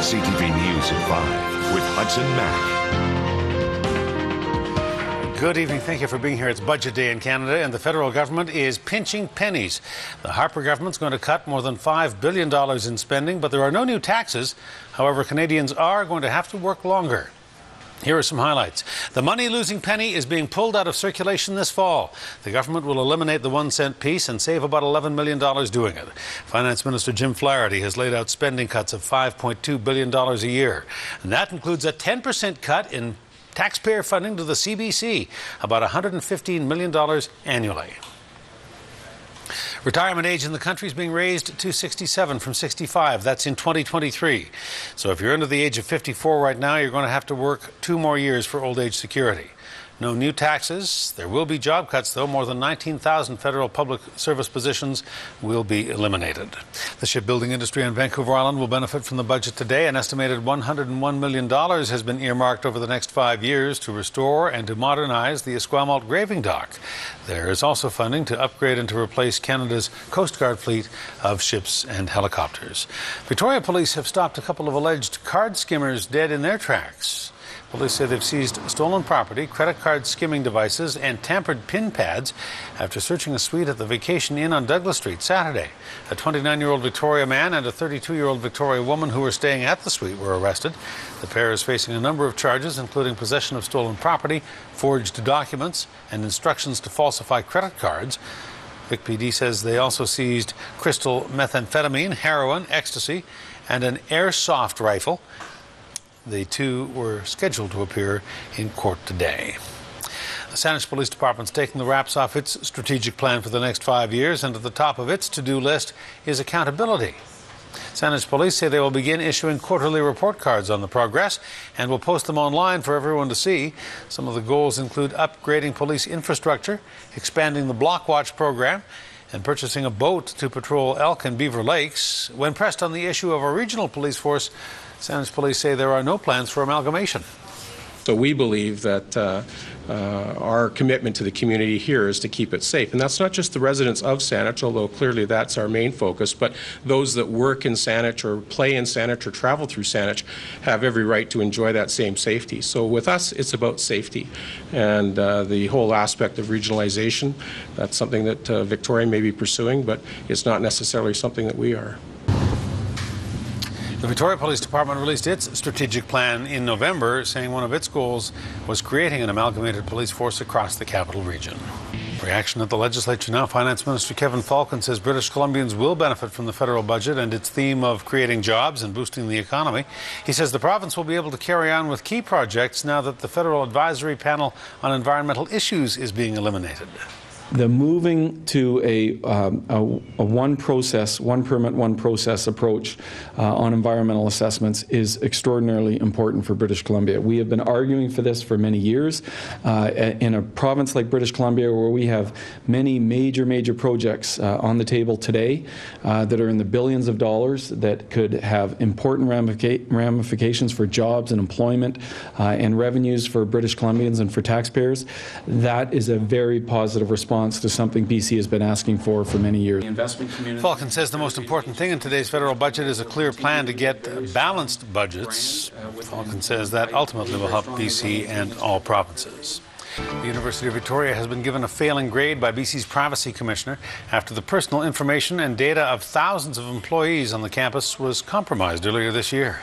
CTV News at 5 with Hudson Mack. Good evening. Thank you for being here. It's Budget Day in Canada, and the federal government is pinching pennies. The Harper government's going to cut more than $5 billion in spending, but there are no new taxes. However, Canadians are going to have to work longer. Here are some highlights. The money-losing penny is being pulled out of circulation this fall. The government will eliminate the 1-cent piece and save about $11 million doing it. Finance Minister Jim Flaherty has laid out spending cuts of $5.2 billion a year. And that includes a 10% cut in taxpayer funding to the CBC, about $115 million annually. Retirement age in the country is being raised to 67 from 65. That's in 2023. So if you're under the age of 54 right now, you're going to have to work 2 more years for old age security. No new taxes. There will be job cuts, though. More than 19,000 federal public service positions will be eliminated. The shipbuilding industry on Vancouver Island will benefit from the budget today. An estimated $101 million has been earmarked over the next 5 years to restore and to modernize the Esquimalt graving dock. There is also funding to upgrade and to replace Canada's Coast Guard fleet of ships and helicopters. Victoria Police have stopped a couple of alleged card skimmers dead in their tracks. Police say they've seized stolen property, credit card skimming devices, and tampered PIN pads after searching a suite at the Vacation Inn on Douglas Street Saturday. A 29-year-old Victoria man and a 32-year-old Victoria woman who were staying at the suite were arrested. The pair is facing a number of charges, including possession of stolen property, forged documents, and instructions to falsify credit cards. Vic PD says they also seized crystal methamphetamine, heroin, ecstasy, and an airsoft rifle. The two were scheduled to appear in court today. The Saanich Police Department's taking the wraps off its strategic plan for the next 5 years, and at the top of its to-do list is accountability. Saanich Police say they will begin issuing quarterly report cards on the progress and will post them online for everyone to see. Some of the goals include upgrading police infrastructure, expanding the Block Watch program, and purchasing a boat to patrol Elk and Beaver Lakes. When pressed on the issue of a regional police force, Saanich Police say there are no plans for amalgamation. So we believe that our commitment to the community here is to keep it safe. And that's not just the residents of Saanich, although clearly that's our main focus, but those that work in Saanich or play in Saanich or travel through Saanich have every right to enjoy that same safety. So with us, it's about safety. And the whole aspect of regionalization, that's something that Victoria may be pursuing, but it's not necessarily something that we are. The Victoria Police Department released its strategic plan in November, saying one of its goals was creating an amalgamated police force across the capital region. Reaction at the legislature now. Finance Minister Kevin Falcon says British Columbians will benefit from the federal budget and its theme of creating jobs and boosting the economy. He says the province will be able to carry on with key projects now that the Federal Advisory Panel on Environmental Issues is being eliminated. The moving to a one process, one permit, one process approach on environmental assessments is extraordinarily important for British Columbia. We have been arguing for this for many years. In a province like British Columbia, where we have many major projects on the table today that are in the billions of dollars that could have important ramifications for jobs and employment and revenues for British Columbians and for taxpayers, that is a very positive response to something BC has been asking for many years. Falcon says the most important thing in today's federal budget is a clear plan to get balanced budgets. Falcon says that ultimately will help BC and all provinces. The University of Victoria has been given a failing grade by BC's Privacy Commissioner after the personal information and data of thousands of employees on the campus was compromised earlier this year.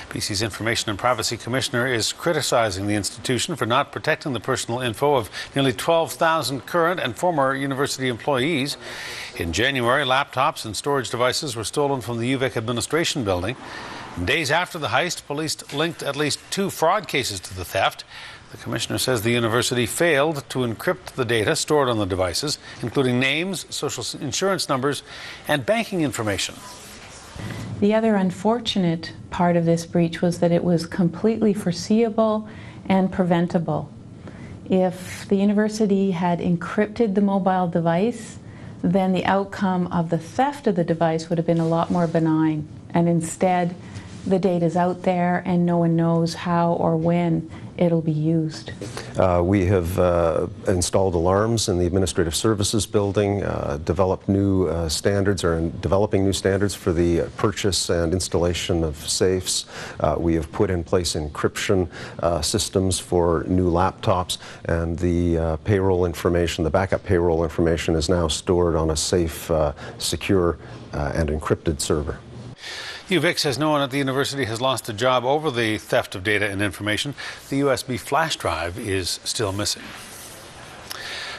BC's Information and Privacy Commissioner is criticizing the institution for not protecting the personal info of nearly 12,000 current and former university employees. In January, laptops and storage devices were stolen from the UVic administration building. Days after the heist, police linked at least 2 fraud cases to the theft. The commissioner says the university failed to encrypt the data stored on the devices, including names, social insurance numbers, and banking information. The other unfortunate part of this breach was that it was completely foreseeable and preventable. If the university had encrypted the mobile device, then the outcome of the theft of the device would have been a lot more benign. And instead, the data's out there and no one knows how or when it'll be used. We have installed alarms in the Administrative Services building, developed new standards, or developing new standards for the purchase and installation of safes. We have put in place encryption systems for new laptops, and the payroll information, the backup payroll information, is now stored on a safe, secure, and encrypted server. UVic says no one at the university has lost a job over the theft of data and information. The USB flash drive is still missing.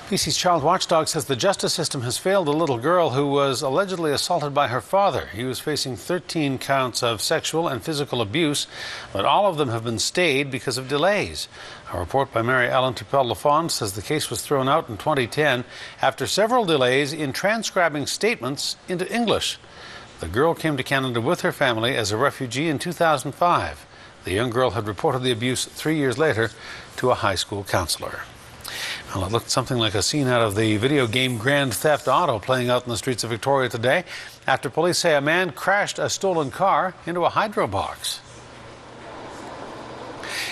BC's child watchdog says the justice system has failed a little girl who was allegedly assaulted by her father. He was facing 13 counts of sexual and physical abuse, but all of them have been stayed because of delays. A report by Mary Ellen Turpel-Lafond says the case was thrown out in 2010 after several delays in transcribing statements into English. The girl came to Canada with her family as a refugee in 2005. The young girl had reported the abuse 3 years later to a high school counselor. Well, it looked something like a scene out of the video game Grand Theft Auto playing out in the streets of Victoria today after police say a man crashed a stolen car into a hydro box.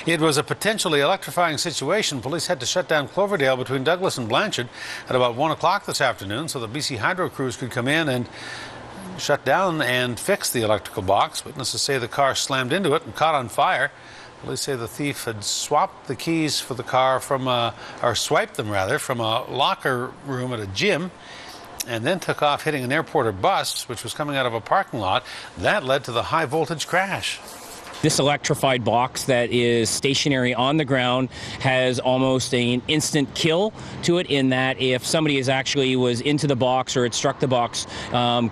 It was a potentially electrifying situation. Police had to shut down Cloverdale between Douglas and Blanchard at about 1 o'clock this afternoon so the BC Hydro crews could come in and shut down and fix the electrical box. Witnesses say the car slammed into it and caught on fire. Police say the thief had swapped the keys for the car or swiped them rather, from a locker room at a gym, and then took off hitting an airport or bus, which was coming out of a parking lot. That led to the high voltage crash. This electrified box that is stationary on the ground has almost an instant kill to it, in that if somebody was into the box or had struck the box,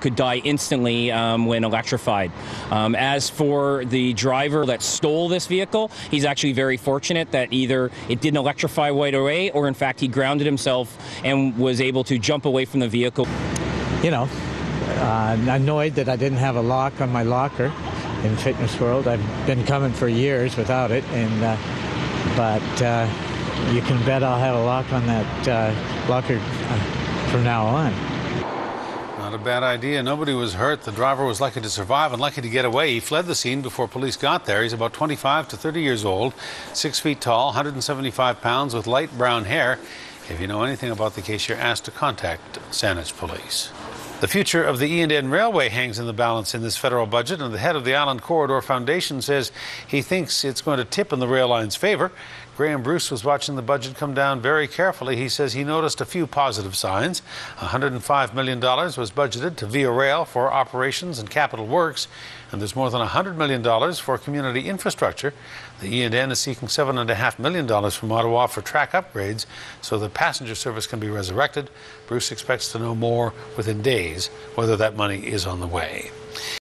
could die instantly when electrified. As for the driver that stole this vehicle, he's actually very fortunate that either it didn't electrify right away, or in fact he grounded himself and was able to jump away from the vehicle. You know, annoyed that I didn't have a lock on my locker. In Fitness World, I've been coming for years without it, but you can bet I'll have a lock on that locker from now on. Not a bad idea. Nobody was hurt. The driver was lucky to survive and lucky to get away. He fled the scene before police got there. He's about 25 to 30 years old, 6 feet tall, 175 pounds, with light brown hair. If you know anything about the case, you're asked to contact Saanich Police. The future of the E&N Railway hangs in the balance in this federal budget, and the head of the Island Corridor Foundation says he thinks it's going to tip in the rail line's favor. Graham Bruce was watching the budget come down very carefully. He says he noticed a few positive signs. $105 million was budgeted to Via Rail for operations and capital works, and there's more than $100 million for community infrastructure. The E&N is seeking $7.5 million from Ottawa for track upgrades so the passenger service can be resurrected. Bruce expects to know more within days whether that money is on the way.